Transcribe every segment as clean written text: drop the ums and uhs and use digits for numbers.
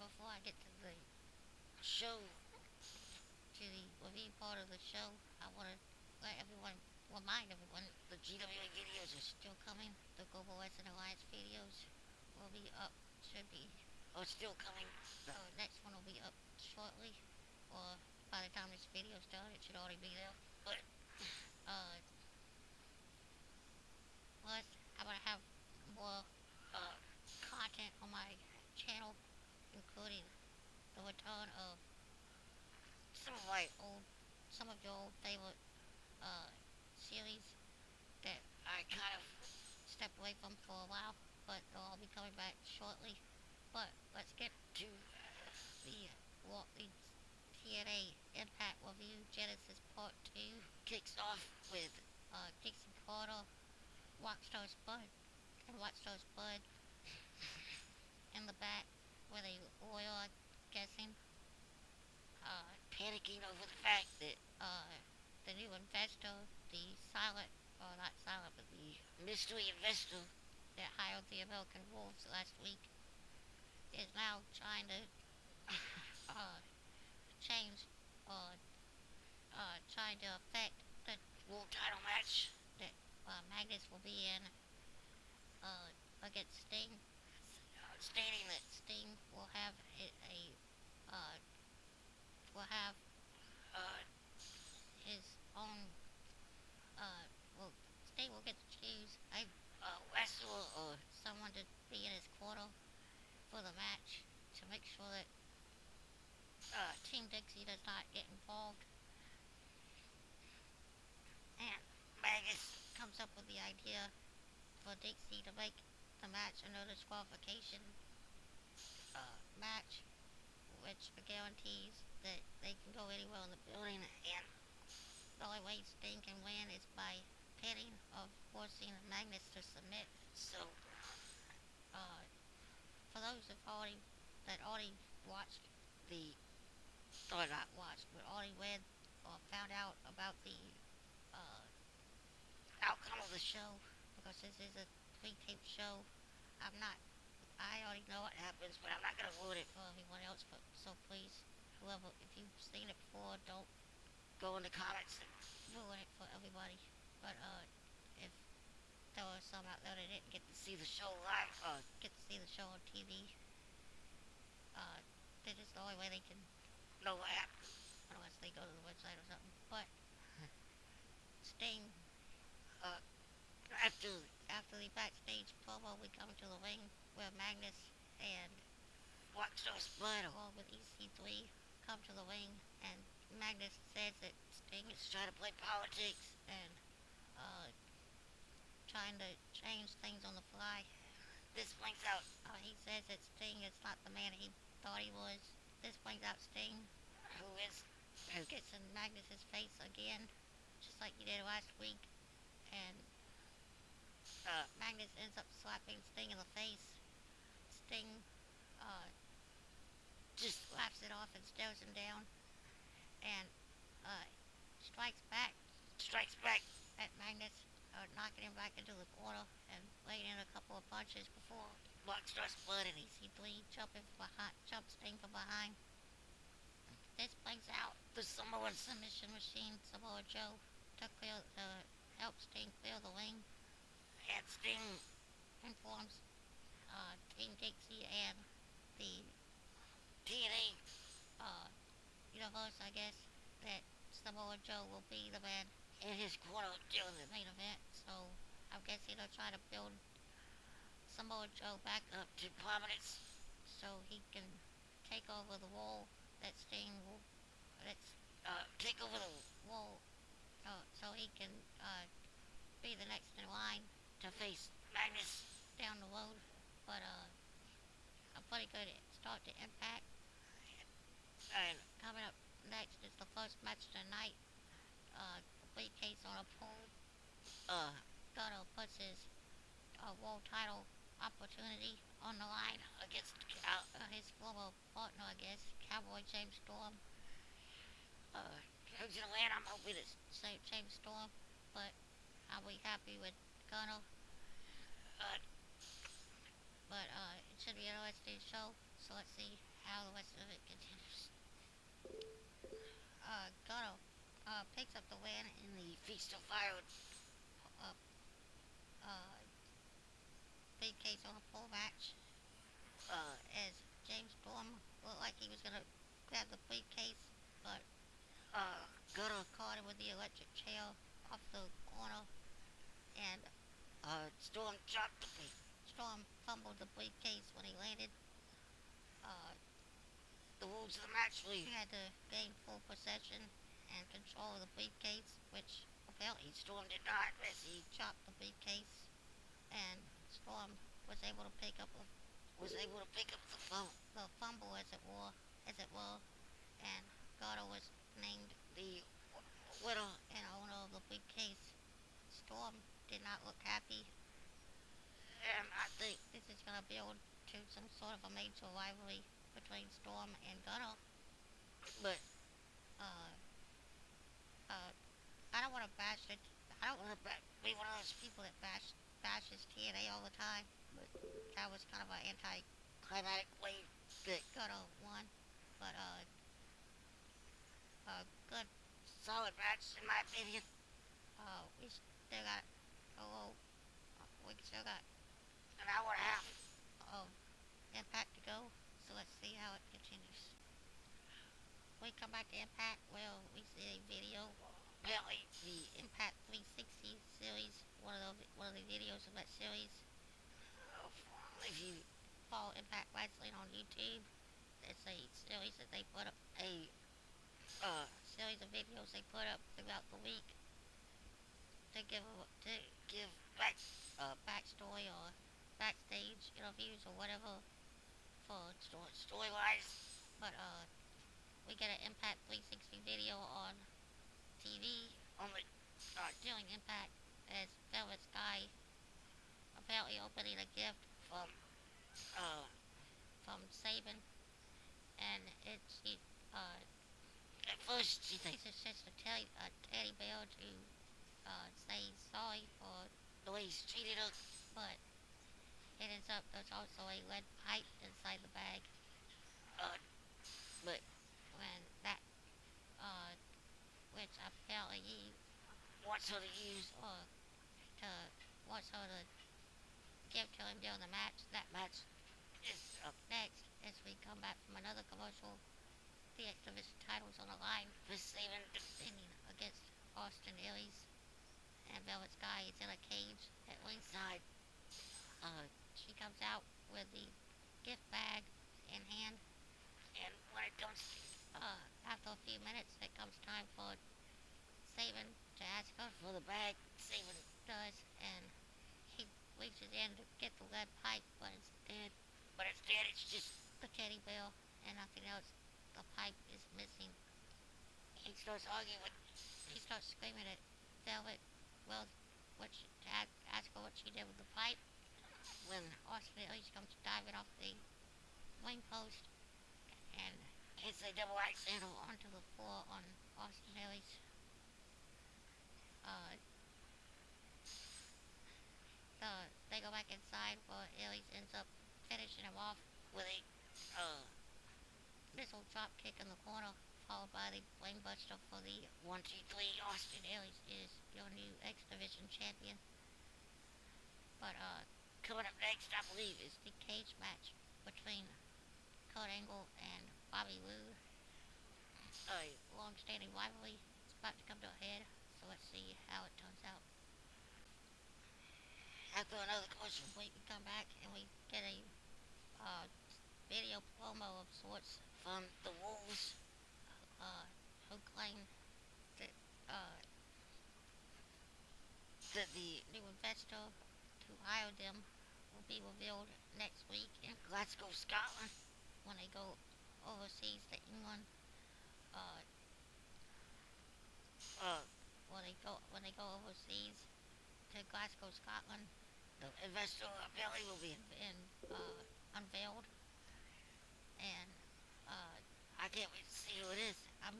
before I get to the show, to the review part of the show, I want to remind everyone, the GWA videos are still coming. The Global Wrestling Alliance videos will be up, should be, or still coming. The next one will be up shortly, or by the time this video is done, it should already be there. But, uh, plus, I'm going to have more, uh, content on my channel, including the return of some of my old, some of your old favorite uh, series that I kind of stepped away from for a while, but they'll all be coming back shortly. But let's get to the the TNA Impact Review Genesis Part 2. Kicks off with Dixie Carter, Rockstar Spud, and Rockstar Spud in the back with a lawyer, I'm guessing, panicking over the fact that the new investor, the silent, or not silent, but the mystery investor that hired the American Wolves last week is now trying to uh, change or trying to affect the world title match that Magnus will be in against Sting, stating that Sting will have uh, will have uh, his own well, Sting will get to choose a wrestler or someone to be in his corner for the match to make sure that Team Dixie does not get involved. And Magus comes up with the idea for Dixie to make the match a no disqualification match, which guarantees that they can go anywhere in the building, and the only way Sting can win is by pinning or forcing Magnus to submit. So, uh, for those that already watched the, or not watched, but already read or found out about the uh, outcome of the show, because this is a pre-taped show, I'm not, I already know what happens, but I'm not going to ruin it for everyone else, but so please, whoever, if you've seen it before, don't go in the comments and ruin it for everybody. But, if there are some out there that didn't get to see the show live, or get to see the show on TV, this is the only way they can know what happened, unless they go to the website or something. But Sting, uh, after the backstage promo, we come to the ring where Magnus and Rockstar Spud, along with EC3, come to the ring, and Magnus says that Sting is trying to play politics and trying to change things on the fly. This brings out, he says that Sting is not the man he thought he was. This brings out Sting, who gets in Magnus's face again, just like he did last week, and Magnus ends up slapping Sting in the face. Sting uh, just laughs it off and stares him down, and uh, strikes back at Magnus, knocking him back into the corner and laying in a couple of punches before Rockstar Spud and EC3 jump Sting from behind. This brings out the Samoan submission machine, Samoa Joe, to help Sting clear the ring, and Sting informs Team Dixie and the TNA universe, I guess, that Samoa Joe will be the man in his corner during the main event. So I'm guessing they'll try to build Samoa Joe back up to prominence so he can take over the role that Sting will. Let's take over the role so he can be the next in line to face Magnus down the road. But a pretty good start to Impact. And coming up next is the first match of the night. Briefcase on a pole. Gunner puts his world title opportunity on the line against his former partner, I guess, Cowboy James Storm. Who's gonna win? I'm hoping it's James Storm, but I'll be happy with Gunner. Uh, but it should be an interesting show, so let's see how the rest of it continues. Gunner picks up the win in the Feast of Fire uh, uh, big case on a pole match. As James Storm looked like he was gonna grab the briefcase, but Gunner caught him with the electric chair off the corner, and Storm dropped the briefcase. Storm fumbled the briefcase when he landed. Uh, the rules of the match were you had to gain full possession and control of the briefcase, which apparently Storm did not, as he dropped the briefcase, and Storm was able to pick up the fumble as it were, and Gunner was named the winner and owner of the briefcase. Storm did not look happy, and I think this is going to build to some sort of a major rivalry between Storm and Gunner. But uh, uh, I don't want to bash it. I don't want to be one of those people that bashes TNA all the time. But that was kind of an anti-climatic way that Gunner won. But good, solid match in my opinion. We still got a little. We still got an hour and a half of Impact to go. So let's see how it continues. We come back to Impact. Well, we see a video. Apparently, the Impact 360 series, one of the videos of that series. If you follow Impact Wrestling on YouTube, it's a series that they put up series of videos they put up throughout the week to give backstory or backstage interviews or whatever for storylines. But we get an Impact 360 video on TV on the during Impact as Velvet Sky apparently opening a gift uh, from Sabin, and she at first she thinks it's just a teddy bear to say sorry for the way he's treated her, but it ends up there's also a lead pipe inside the bag. But when that uh, which apparently he wants her to use or to wants her to give to him during the match. That match is up next as we come back from another commercial. The X Division titles on the line for Sabin defending against Austin Aries, and Velvet Sky is in a cage at ringside. She comes out with the gift bag in hand, and when it comes after a few minutes, it comes time for Sabin to ask her for the bag. Sabin does, and he reaches in to get the lead pipe, but instead, it's just the teddy bear and nothing else. The pipe is missing. He starts arguing with. He starts screaming at Velvet. Well, to ask her what she did with the pipe. When Austin Aries comes diving off the wing post and hits a double axe handle onto the floor on Austin Aries. Uh, they go back inside where Aries ends up finishing him off with a missile drop kick in the corner, followed by the brainbuster for the 1-2-3. Austin Aries is your new X Division champion. But coming up next, I believe, is the cage match between Kurt Angle and Bobby Roode. A long-standing rivalry. It's about to come to a head, so let's see how it turns out. After another commercial break, we come back and we get a video promo of sorts from the Wolves, who claim that that the new investor who hired them will be revealed next week in Glasgow, Scotland, when they go overseas to England. Uh, when they go overseas to Glasgow, Scotland, the investor apparently will be unveiled, and I can't wait to see who it is. I'm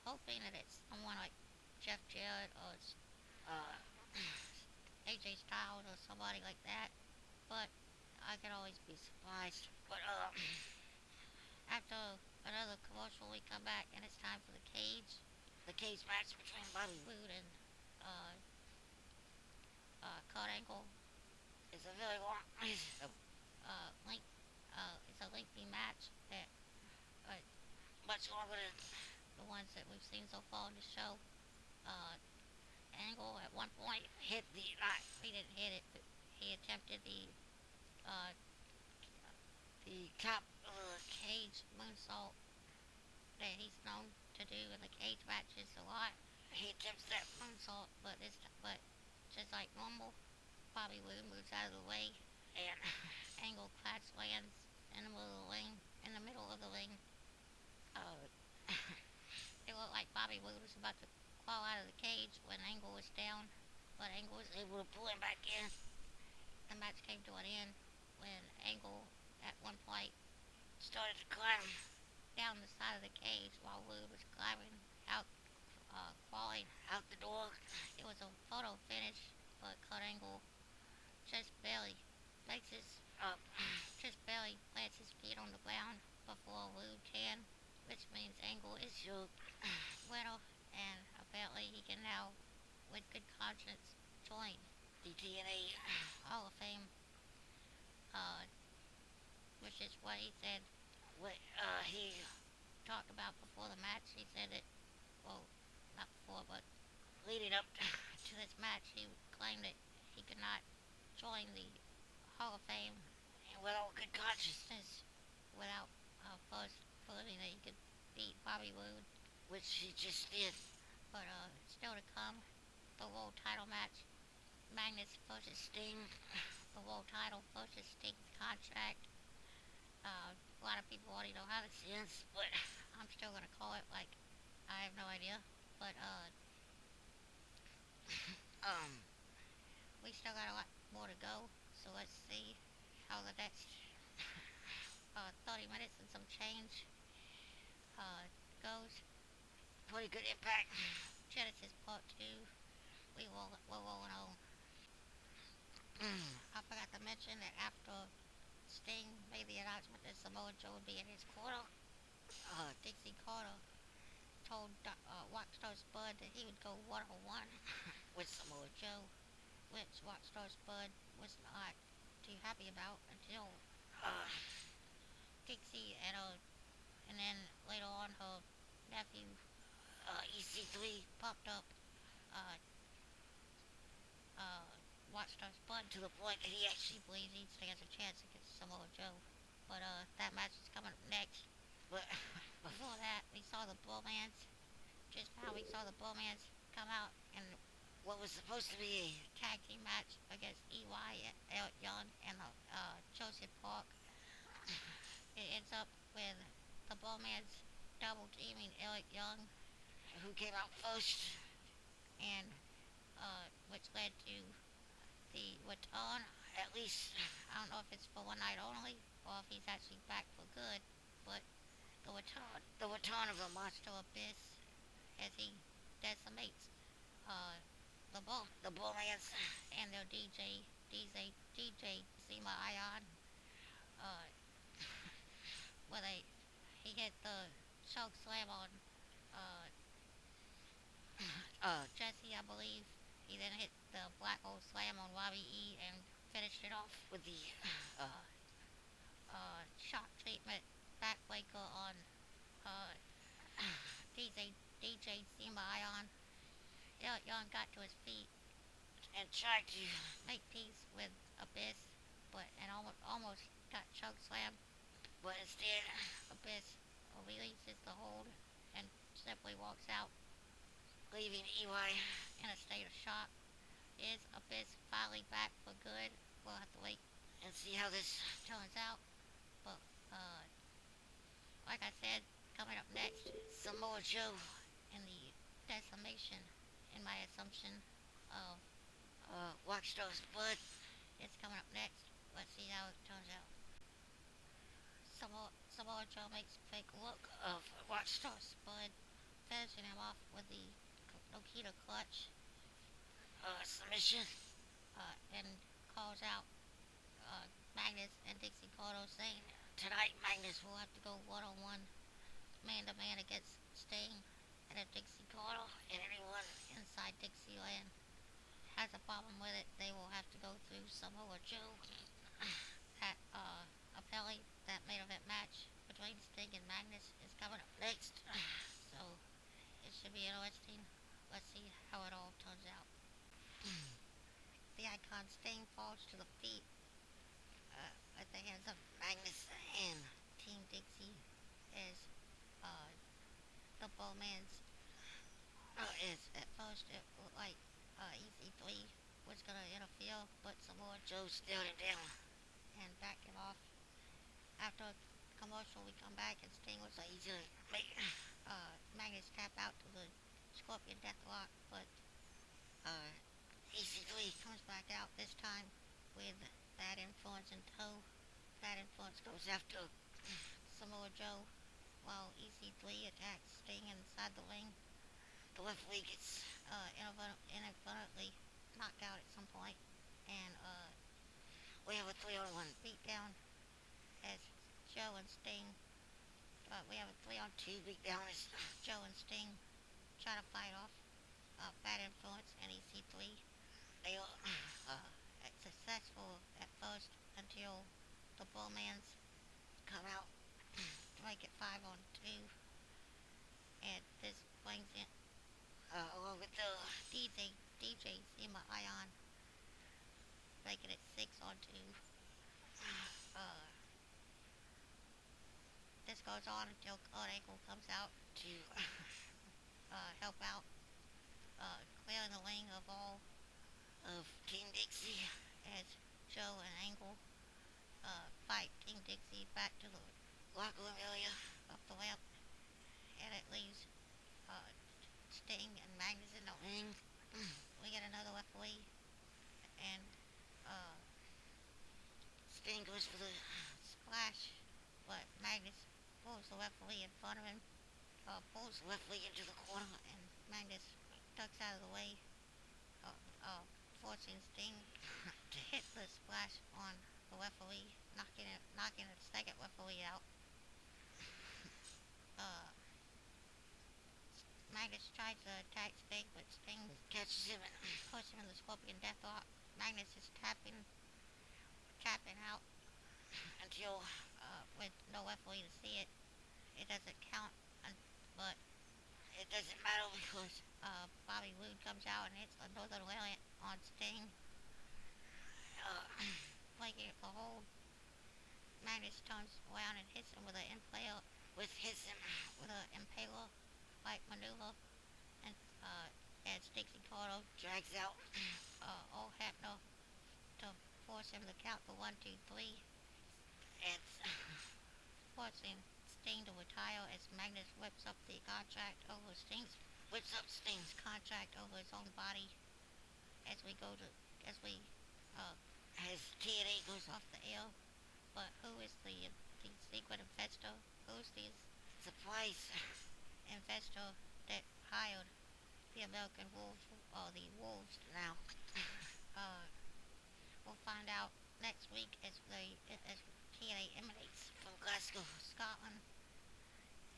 hoping that it's someone like Jeff Jarrett or AJ Styles or somebody like that, but I could always be surprised. But After another commercial, we come back and it's time for the cage. The cage match between Bobby Roode and uh, Kurt Angle. It's a very long, it's a lengthy match that much longer than the ones that we've seen so far on the show. Uh, Angle at one point hit the not he didn't hit it, but he attempted uh, the top of the cage moonsault that he's known to do in the cage matches a lot. He attempts that moonsault, but just like normal, Bobby Roode moves out of the way, and Angle clutch lands in the middle of the ring. In the middle of the ring, uh, it looked like Bobby Roode was about to crawl out of the cage when Angle was down, but Angle was able to pull him back in. The match came to an end when Angle, at one point, started to climb down the side of the cage while Roode was crawling out the door. It was a photo finish, but Kurt Angle just barely makes his just barely plants his feet on the ground before Roode can, which means Angle is your winner, and apparently he can now, with good conscience, join the TNA Hall of Fame, uh, which is what he said. What he talked about before the match. He said that, well, not before, but leading up to this match, he claimed that he could not join the Hall of Fame without good consciousness, without first believing that he could beat Bobby Roode, which he just did. But still to come, the world title match, Magnus versus Sting, the world title versus Sting's contract. A lot of people already know how this ends, but I'm still gonna call it like I have no idea. But um, we still got a lot more to go, so let's see how the next 30 minutes and some change goes. Pretty good Impact Genesis Part 2. We're rolling on. I forgot to mention that after Sting made the announcement that Samoa Joe would be in his corner, Dixie Carter told Rockstar Spud that he would go one-on-one with Samoa Joe, which Rockstar Spud was not too happy about until Dixie and then later on her nephew EC3 popped up uh, uh, Rockstar Spud to the point that he actually believes he stands a chance against Samoa Joe. But that match is coming up next. But before that, we saw the Bromance. Just how we saw the Bromance come out in what was supposed to be a tag team match against EY, Eric Young, and Joseph Park. It ends up with the Bromance double teaming Eric Young, who came out first, and which led to the return. At least I don't know if it's for one night only or if he's actually back for good, but the return of the Monster Abyss as he decimates the Bromance and their DJ Zema Ion, uh, where he hit the choke slam on uh, Jesse, I believe. He then hit the Black Hole Slam on Robbie E and finished it off with the uh, shock treatment backbreaker on uh, DJ Zema Ion. Eric Young got to his feet and tried to make peace with Abyss, and almost got choke slammed. But instead, Abyss releases the hold and simply walks out, leaving EY in a state of shock. Is Abyss finally back for good? We'll have to wait and see how this turns out. But like I said, coming up next, Samoa Joe and the decimation, in my assumption, of Rockstar Spud. It's coming up next. Let's see how it turns out. Samoa Joe makes a fake look of Rockstar Spud, finishing him off with the Nikita clutch submission, and calls out Magnus and Dixie Carter, saying tonight Magnus will have to go one-on-one, man-to-man against Sting. And if Dixie Carter and anyone inside Dixieland has a problem with it, they will have to go through Samoa Joe. That apparently that main event match between Sting and Magnus is coming up next. So it should be interesting. Let's see how it all turns out. The icon Sting falls to the feet at the hands of Magnus and Team Dixie as uh, the Bowman's is at first it looked like EC3 was gonna interfere, but Samoa Joe stared him down and backed him off. After a commercial, we come back and Sting was like, he's gonna make Magnus tap out to the Scorpion Deathlock, but EC3 comes back out this time with Bad Influence in tow. Bad Influence goes after Samoa Joe while EC3 attacks Sting inside the ring. The referee gets inadvertently knocked out at some point, and we have a 3-on-1 beatdown as Joe and Sting. We have a 3-on-2 beatdown as Joe and Sting try to fight off Bad Influence and EC3. They are successful at first until the Bullmans come out to make it 5-on-2, and this brings in along with the DJ Zema Ion, making it 6-on-2. This goes on until Kurt Angle comes out to help out, clearing the ring of all of Team Dixie as Joe and Angle fight Team Dixie back to the locker room area of the ramp, and it leaves Sting and Magnus in the ring. We get another referee, and Sting goes for the splash, but Magnus pulls the referee in front of him, pulls the referee into the corner, and Magnus ducks out of the way, forcing Sting to hit the splash on the referee, knocking the second referee out. Magnus tries to attack Sting, but Sting catches him and pushes him in the Scorpion Deathlock. Magnus is tapping out until with no referee to see it. It doesn't count, but it doesn't matter because Bobby Roode comes out and hits a Northern Lariat on Sting, breaking it for hold. Magnus turns around and hits him with an impaler, like maneuver, and as Dixie Carter drags out old Hebner to force him to count for 1, 2, 3, and forcing Sting to retire as Magnus whips up Sting's contract over his own body as TNA goes off the air. But who is the secret investor? Who's the surprise investor that hired the American Wolves, or the Wolves now? We'll find out next week as TNA emanates from Glasgow, Scotland,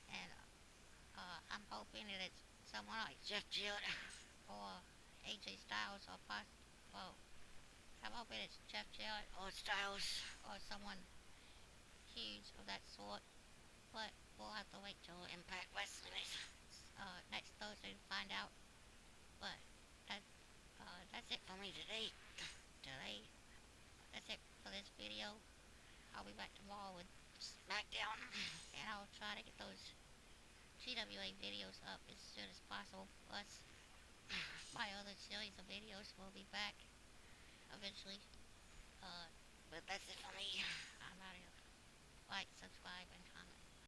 and I'm hoping that it's someone like Jeff Jarrett or AJ Styles, I'm hoping it's Jeff Jarrett or Styles or someone huge of that sort, but we'll have to wait till Impact Wrestling is next Thursday to find out. But that's it for me today. That's it for this video. I'll be back tomorrow with SmackDown, and I'll try to get those TWA videos up as soon as possible. Plus, my other series of videos will be back eventually. But that's it for me. I'm out of here. Like, subscribe, and